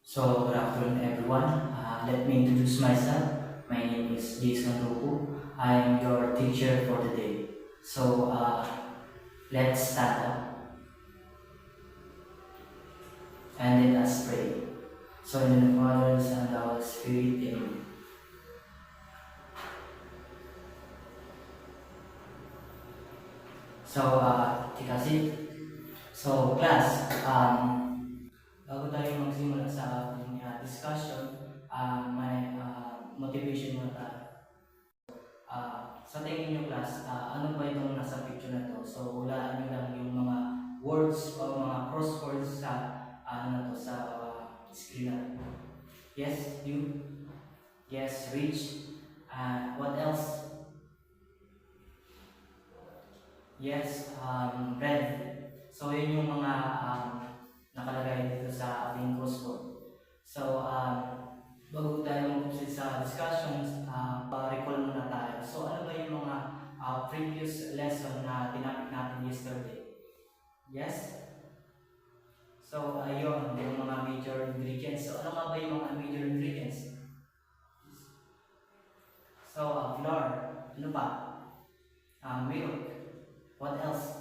So, good afternoon, everyone. Let me introduce myself. My name is Jason Rupu. I am your teacher for today. So, let's stand up and let us pray. So, in the name of the Father, the Son, and the Holy Spirit, Amen. So, take a seat. So, class, bago tayo magsimula sa ating discussion, may motivation muna tayo. Sa tingin nyo class, ano ba itong nasa picture na to? So, hulaan nyo lang yung mga words o mga crosswords sa sa screen na to. Yes, you? Yes, rich. What else? Yes, red. So, yun yung mga nakalagay dito sa ating crossword. So, bago tayo mag-proceed sa discussions, recall muna tayo. So, ano ba yung mga previous lesson na tinapik natin yesterday? Yes? So, ayun, yung mga major ingredients. So, ano nga ba yung mga major ingredients? So, flour. Ano pa? Milk. What else?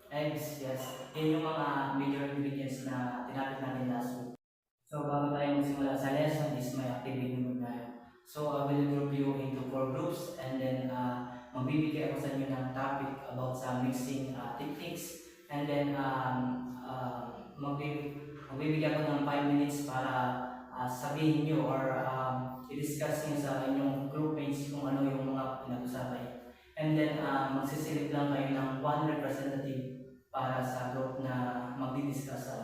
Eggs, yes. Yan yung mga major ingredients na tinapik natin last week. So, bago tayo magsimula sa lesson is may activity muna tayo. So, I will group you into 4 groups and then magbibigay ako sa inyo ng topic about sa mixing techniques and then magbibigay ako ng 5 minutes para sabihin nyo or i-discuss nyo sa inyong groupmates kung ano yung mga pinag-usapan. And then magsisilip lang kayo ng 1 representative para sa group na magdi-discuss sa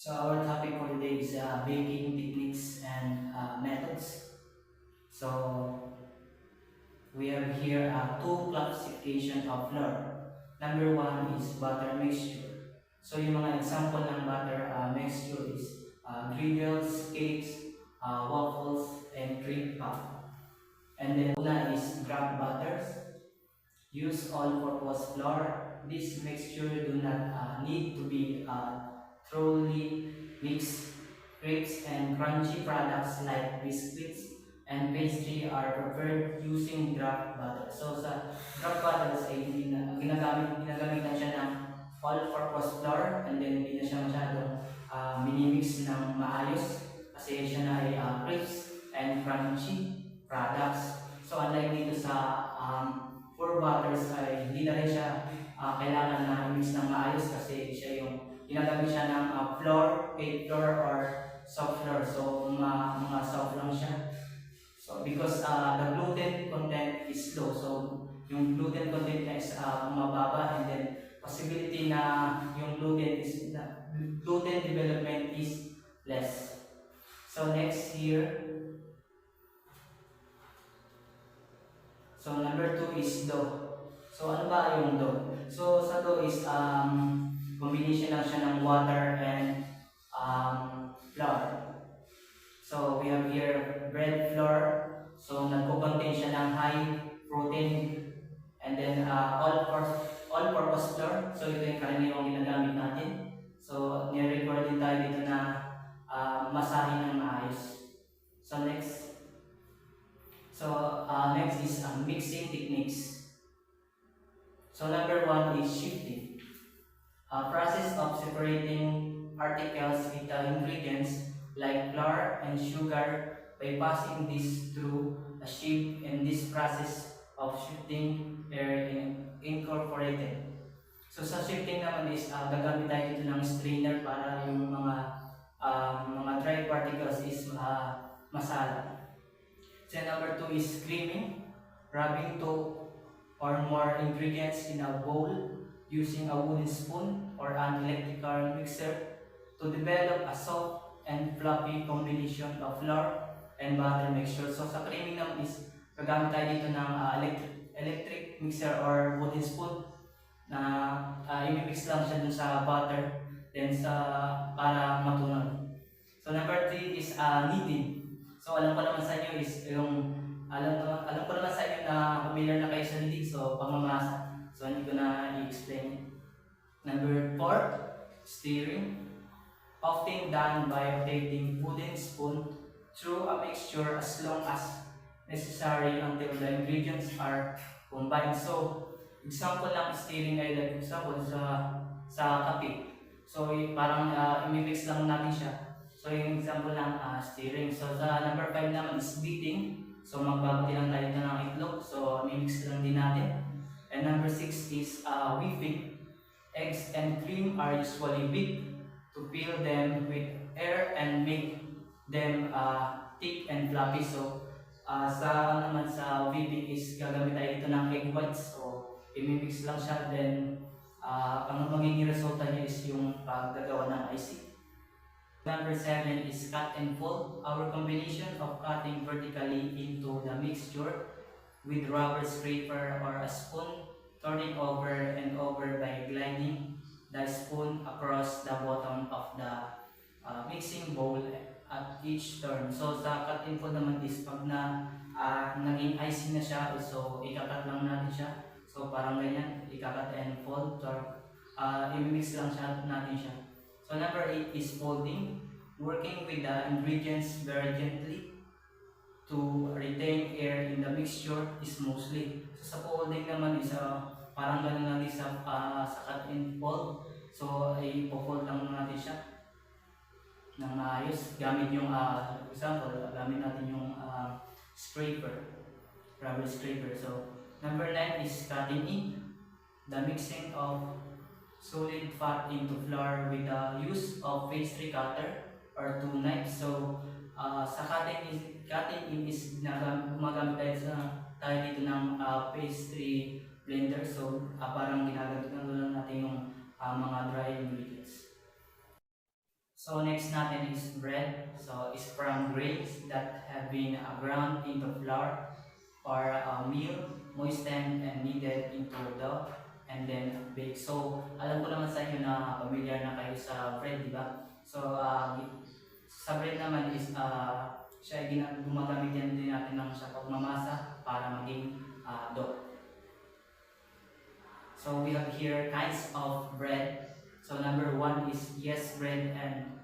So our topic for today is baking techniques and methods. So we have here 2 classification of flour. Number 1 is butter mixture. So yung mga example ng butter mixture is griddles, cakes, waffles, and cream puff. And then una is drop butters. Use all-purpose flour. This mixture do not need to be thoroughly mixed. Crepes and crunchy products like biscuits and pastry are preferred using drop butter. So sa drop butters ay ginagamit lang siya ng all-purpose flour and then hindi na siya masyadong minimix ng maayos kasi siya na ay crisp and crunchy products. So unlike dito sa for butters ay hindi na rin siya kailangan na i-mix ng maayos kasi siya yung ginagamit siya ng flour, cake flour, or soft flour. So, mga soft lang siya. So, because the gluten content is low. So, yung gluten content niya is mababa and then possibility na yung gluten development is less. So, next here. So, number 2 is dough. So, ano ba yung dough? So, sa dough is combination lang siya ng water and flour. So we have here bread flour. So nagko-contain siya ng high protein and then all-purpose flour. So ito yung karaniwang ginagamit natin. So ni-record din tayo dito na masahin ng maayos. So next. So next is mixing techniques. So number 1 is shifting. Process of separating articles with the ingredients like flour and sugar by passing this through a sieve, and this process of shifting are incorporated. So sa shifting naman is gagamit tayo dito ng strainer para yung mga dry particles is masala. So number 2 is creaming, rubbing 2 or more ingredients in a bowl using a wooden spoon or an electrical mixer to develop a soft and fluffy combination of flour and butter mixture. So sa creaming naman is gagamit tayo dito ng electric mixer or wooden spoon na i-mix lang siya dun sa butter then para matunaw. So number 3 is kneading. So alam ko naman sa inyo is yung alam ko naman sa inyo na familiar na kayo sa kneading, so pamamasa. So hindi ko na i-explain. Number 4, stirring, often done by rotating wooden spoon through a mixture as long as necessary until the ingredients are combined. So, example ng stirring ay like example sa kape. So, parang imimix lang natin siya. So, yung example ng stirring. So, sa number 5 naman is beating. So, magbabati lang tayo ng itlog. So, imimix lang din natin. And number 6 is whipping. Eggs and cream are usually whipped to fill them with air and make them thick and fluffy. So, sa whipping is gagamit tayo dito ng egg whites. So, imimix lang siya. Then, ang magiging resulta niya is yung paggagawa ng icing. Number 7 is cut and fold. Our combination of cutting vertically into the mixture with rubber scraper or a spoon, turning over and over by gliding the spoon across the bottom of the mixing bowl at each turn. So sa cut and fold naman is pag naging icing na siya, so ikakat lang natin siya. So parang ganyan, ikakat and fold, or imimix lang natin siya. So number 8 is folding, working with the ingredients very gently to retain air in the mixture is mostly. So sa folding naman is parang ganun lang din sa cut and fold. So i-fold lang natin siya ng maayos gamit yung example, gamit natin yung scraper, rubber scraper. So number 9 is cutting in, the mixing of solid fat into flour with the use of pastry cutter or 2 knives. So sa cutting in is gumagamit tayo dito ng pastry blender. So parang ginagamit lang natin yung mga dry ingredients. So next natin is bread. So it's from grains that have been ground into flour or meal, moistened and kneaded into dough and then bake. So alam ko naman sa inyo na familiar na kayo sa bread, di ba? So sa bread naman is siya gumagamit yan din natin ng sa pagmamasa para maging dough. So we have here kinds of bread. So number 1 is yes bread and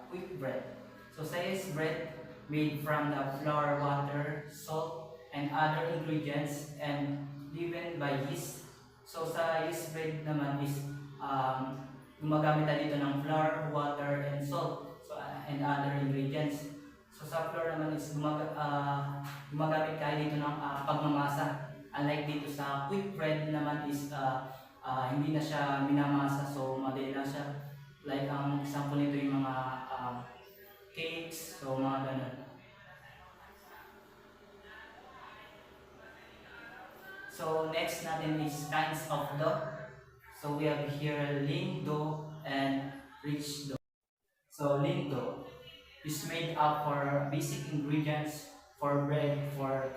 quick bread. So sa yes bread, made from the flour, water, salt, and other ingredients and leavened by yeast. So sa yeast bread naman is gumagamit tayo dito ng flour, water, and salt, so, and other ingredients. So sa flour naman is gumagamit tayo dito ng pagmamasa. Unlike dito sa quick bread naman is hindi na siya minamasa, so madali lang siya. Like ang example nito yung mga cakes, so mga ganun. So next natin is kinds of dough. So we have here lean dough and rich dough. So lean dough is made up for basic ingredients for bread, flour,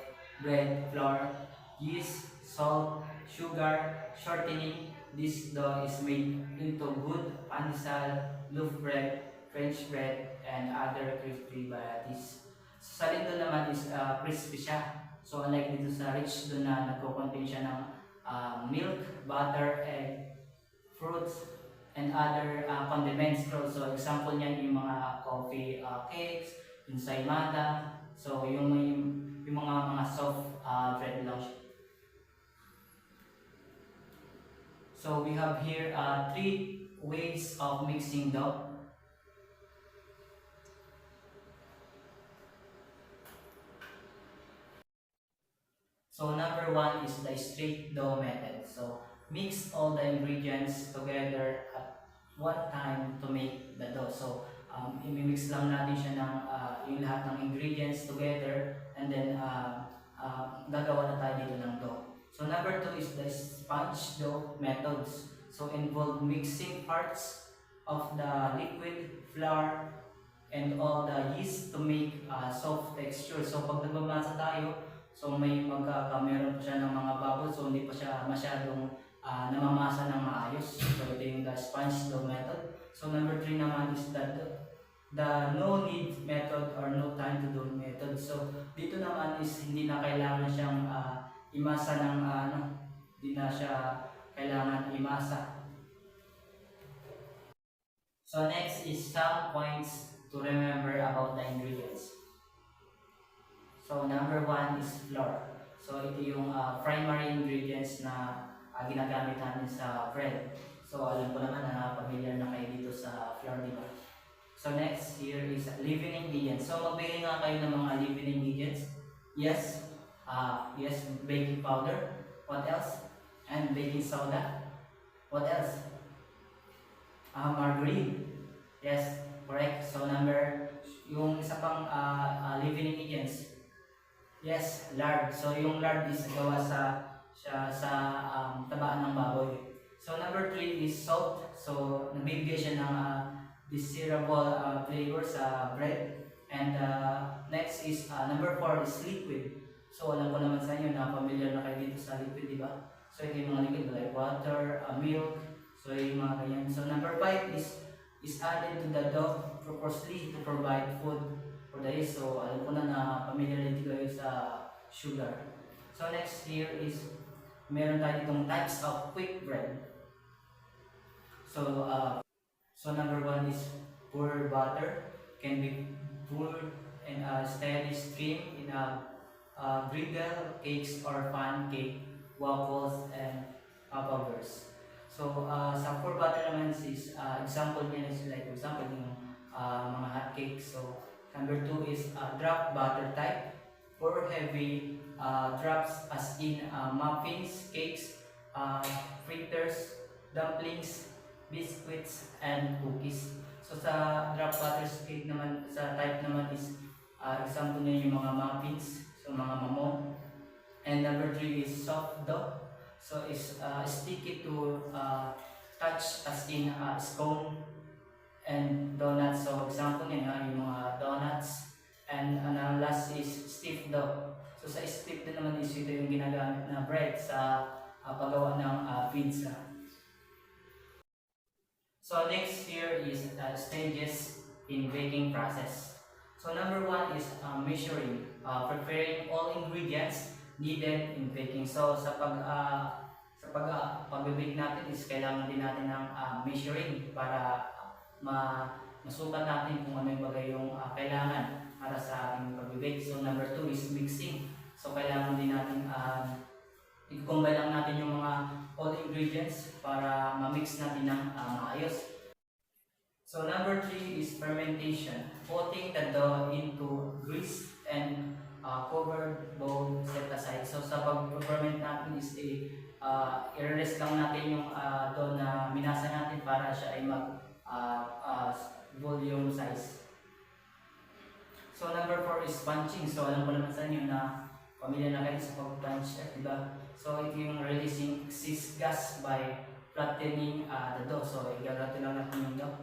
yeast, salt, sugar, shortening. This dough is made into good pandesal, loaf bread, French bread, and other crispy varieties. So sa lean dough naman is crispy siya. So unlike dito sa rich doon na nagko-contain siya ng milk, butter, egg, fruits, and other condiments. So example niyan yung mga coffee cakes, ensaymada. So yung mga soft bread lang siya. So we have here 3 ways of mixing dough. So number 1 is the straight dough method. So mix all the ingredients together at one time to make the dough. So imimix lang natin siya ng yung lahat ng ingredients together, and then gagawa na tayo dito ng dough. So number 2 is the sponge dough methods. So involve mixing parts of the liquid flour and all the yeast to make soft texture. So pag nagmamasa tayo, so meron pa siya ng mga bubbles, so hindi pa siya masyadong namamasa ng maayos. So ito yung the sponge dough method. So number 3 naman is the no need method or no time to do method. So dito naman is hindi na kailangan siyang imasa ng hindi na siya kailangan imasa. So next is some points to remember about the ingredients. So number one is flour. So ito yung primary ingredients na ginagamit natin sa bread. So alam ko naman na familiar na kayo dito sa flour, di ba? So next here is leavening ingredients. So magbili nga kayo ng mga leavening ingredients. Yes, yes, baking powder. What else? And baking soda. What else? Margarine. Yes, correct. So yung isa pang leavening ingredients. Yes, lard. So yung lard is gawa sa tabaan ng baboy. So number 3 is salt. So nabibigay siya ng desirable flavor sa bread. And next is number 4 is liquid. So alam ko naman sa inyo na familiar na kayo dito sa liquid, di ba? So ito yung mga liquid like water, milk. So yung mga ganyan. So number 5 is added to the dough purposely to provide food for the yeast. So alam ko na familiar din kayo sa sugar. So next here is meron tayo ditong types of quick bread. So number 1 is pour butter, can be poured in a steady stream in a griddle, cakes or pancake, waffles and powders. So sa pour butter naman is example niya is like example yung mga hot cakes. So number 2 is drop butter type. Pour heavy drops as in muffins, cakes, fritters, dumplings, biscuits, and cookies. So sa drop butter cake naman, sa type naman is example niya yung mga muffins, so mga mamon. And number 3 is soft dough. So is sticky to touch as in scone and donuts. So example niya yung mga donuts. And last is stiff dough. So sa stiff din naman is ito yung ginagamit na bread sa paggawa ng pizza. So next here is stages in baking process. So number 1 is measuring, preparing all ingredients needed in baking. So sa pag-bake natin is kailangan din natin ng measuring para masukat natin kung ano yung bagay yung kailangan para sa ating pag-bake. So number 2 is mixing. So kailangan din natin i-combine lang natin yung mga all ingredients para ma-mix natin ng maayos. So number 3 is fermentation. Putting the dough into grease and covered bowl set aside. So sa pag-ferment natin is i-rest lang natin yung dough na minasa natin para siya ay mag volume size. So number 4 is punching. So alam ko naman sa inyo na pamilya na kayo sa pag-punch, diba? So ito yung releasing excess gas by flattening the dough. So igagato lang natin yung dough,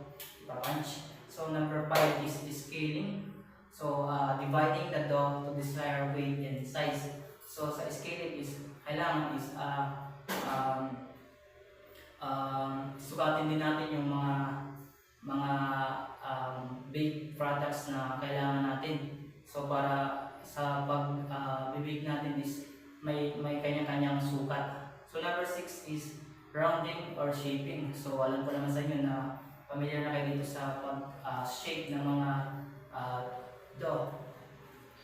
ipa-punch. So number 5 is scaling. So dividing the dough to desired weight and size. So sa scaling is kailangan is sukatin din natin yung mga baked products na kailangan natin. So para sa pag-bake natin is may kanya-kanyang sukat. So number 6 is rounding or shaping. So alam ko naman sa inyo na familiar na kayo dito sa pag-shape ng mga dough.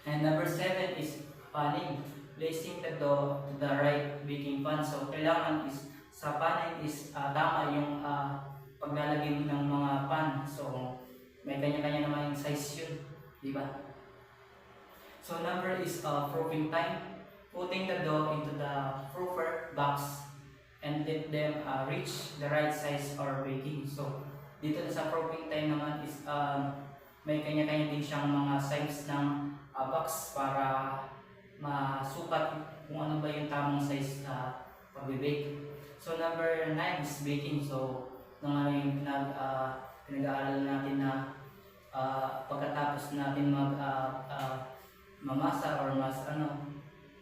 And number 7 is panning, placing the dough to the right baking pan. So kailangan is sa panning is tama yung paglalagay ng mga pan. So may kanya-kanya naman yung size yun, di ba? So number is proofing time, putting the dough into the proofer box and let them reach the right size or baking. So dito sa proofing time naman is may kanya-kanya din siyang mga size ng box para masukat kung ano ba yung tamang size na pag-bake. So number 9 is baking. So nung ano yung pinag-aaral natin na pagkatapos natin mamasa or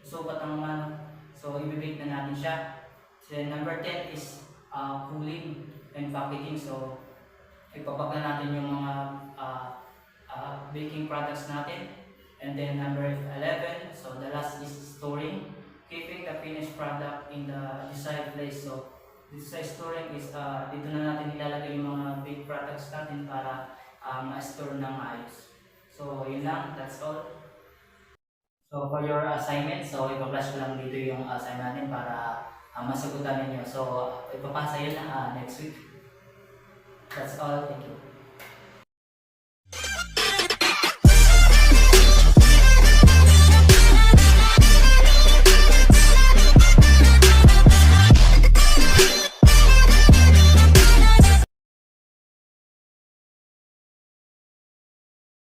sukat ang so i-bake na natin siya. Then number 10 is cooling and packaging. So ipapag na natin yung mga baking products natin. And then number 11, so the last is storing, keeping the finished product in the desired place. So Dito sa storing is dito na natin ilalagay yung mga big products natin para ma-store ng maayos. So yun lang, that's all. So for your assignment, so ipa-flash ko lang dito yung assignment natin para masagutan ninyo. So ipapasa yun next week. That's all. Thank you.